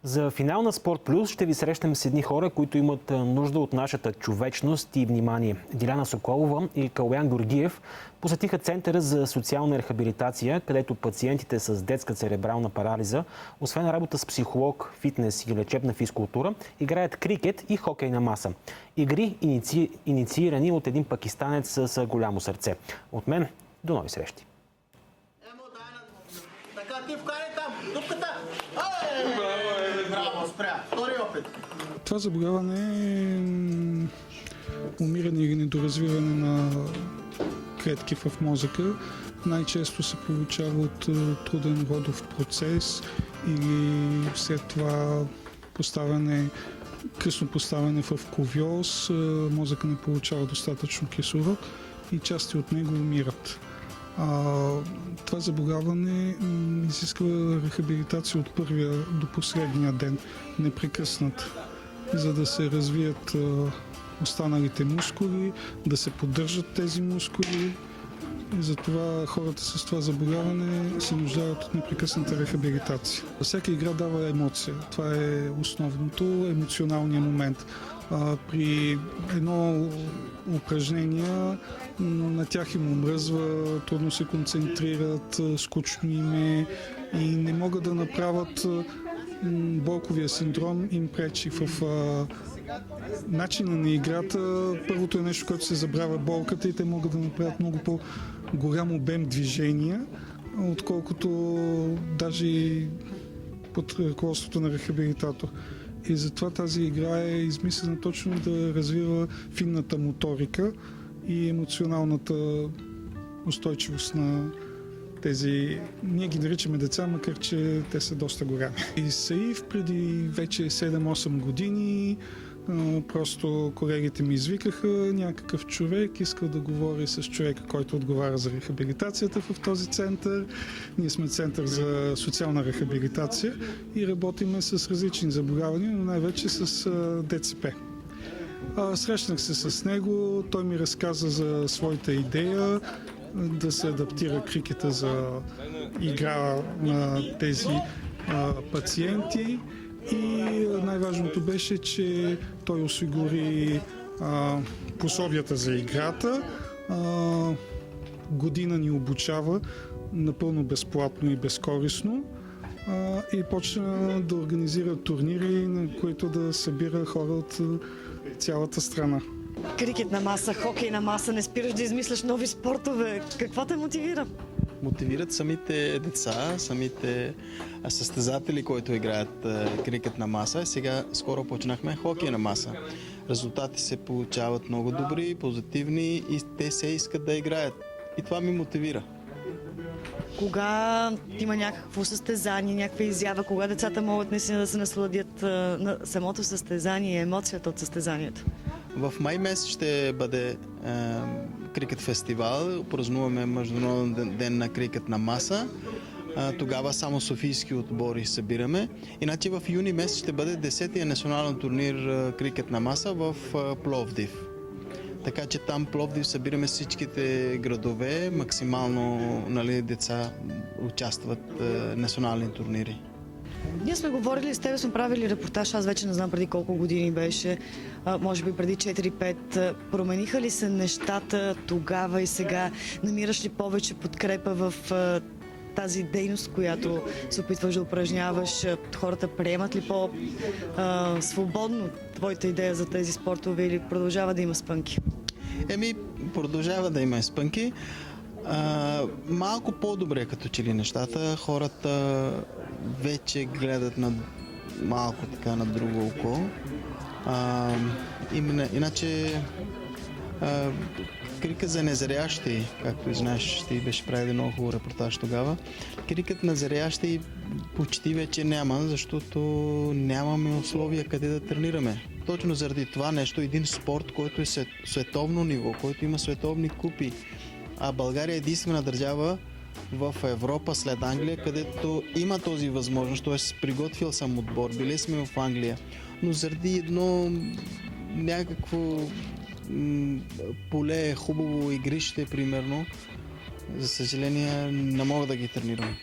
За финал на Спорт Плюс ще ви срещнем с едни хора, които имат нужда от нашата човечност и внимание. Диляна Соколова и Калоян Георгиев посетиха Центъра за социална рехабилитация, където пациентите с детска церебрална парализа, освен работа с психолог, фитнес и лечебна физкултура, играят крикет и хокей на маса. Игри, инициирани от един пакистанец с голямо сърце. От мен до нови срещи! Това заболяване е умиране или недоразвиване на клетки в мозъка. Най-често се получава от труден родов процес или след това късно поставяне в кувьоз, мозъка не получава достатъчно кислород и части от него умират. Това заболяване изисква рехабилитация от първия до последния ден, непрекъснат, за да се развият останалите мускули, да се поддържат тези мускули. И затова хората с това заболяване се нуждаят от непрекъсната рехабилитация. Всяка игра дава емоция. Това е основното, емоционалния момент. При едно упражнение на тях им омръзва, трудно се концентрират, скучно им е и не могат да направят болковия синдром им пречи в начина на играта. Първото е нещо, което се забравя болката и те могат да направят много по-голям обем движения, отколкото даже и под ръководството на рехабилитатор. И затова тази игра е измислена точно да развива финната моторика и емоционалната устойчивост на тези... Ние ги наричаме деца, макар че те са доста голями. И Саиф преди вече 7-8 години просто колегите ми извикаха някакъв човек, иска да говори с човека, който отговаря за рехабилитацията в този център. Ние сме център за социална рехабилитация и работиме с различни заболявания, но най-вече с ДЦП. Срещнах се с него, той ми разказа за своята идея да се адаптира крикета за игра на тези пациенти. И най-важното беше, че той осигури пособията за играта. Година ни обучава напълно безплатно и безкористно и почна да организира турнири, на които да събира хора от цялата страна. Крикет на маса, хокей на маса, не спираш да измисляш нови спортове. Какво те мотивира? Мотивират самите деца, самите състезатели, които играят крикет на маса. Сега скоро почнахме хокей на маса. Резултати се получават много добри, позитивни и те се искат да играят. И това ми мотивира. Кога има някакво състезание, някаква изява, кога децата могат наистина да се насладят на самото състезание, емоцията от състезанието? В май месец ще бъде крикет фестивал. Празнуваме Международен ден на крикет на маса. Тогава само софийски отбори събираме. Иначе в юни месец ще бъде 10-тия национален турнир крикет на маса в Пловдив. Така че там Пловдив събираме всичките градове, максимално деца участват в национални турнири. Ние сме говорили с теб, сме правили репортаж, аз вече не знам преди колко години беше, може би преди 4-5. Промениха ли се нещата тогава и сега? Намираш ли повече подкрепа в тази дейност, която се опитваш да упражняваш? Хората приемат ли по-свободно твоята идея за тези спортове или продължава да има спънки? Продължава да има спънки. Малко по-добре като че ли нещата. Хората вече гледат малко така на друго око. Иначе крикът за незрящи, както знаеш, ти беше правили много хубав репортаж тогава. Крикът на зрящи почти вече няма, защото нямаме условия къде да тренираме. Точно заради това нещо, един спорт, който е световно ниво, който има световни купи, а България е единствена държава в Европа след Англия, където има този възможност, т.е. приготвил съм отбор, били сме в Англия, но заради едно някакво поле, хубаво игрище, примерно, за съжаление не мога да ги тренирам.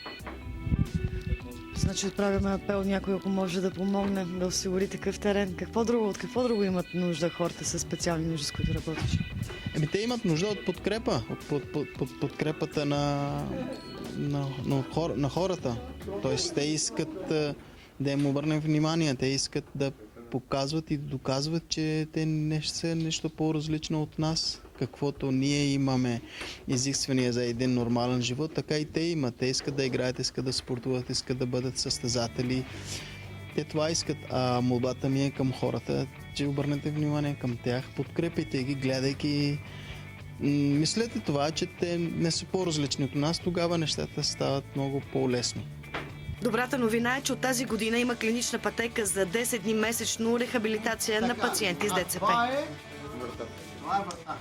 Значи отправяме апел някой, ако може да помогне да осигури такъв терен. От какво друго имат нужда хората с специални нужди, с които работиш? Те имат нужда от подкрепа, от подкрепата на хората. Тоест, те искат да им обърнем внимание, те искат да показват и доказват, че те не са нещо по-различно от нас. Каквото ние имаме изисквания за един нормален живот, така и те имат. Те искат да играят, искат да спортуват, искат да бъдат състезатели. Те това искат. А молбата ми е към хората, че обърнете внимание към тях, подкрепите ги, гледайки. Мислете това, че те не са по-различни от нас, тогава нещата стават много по-лесно. Добрата новина е, че от тази година има клинична пътека за 10 дни месечно рехабилитация на пациенти с ДЦП. Това е врата.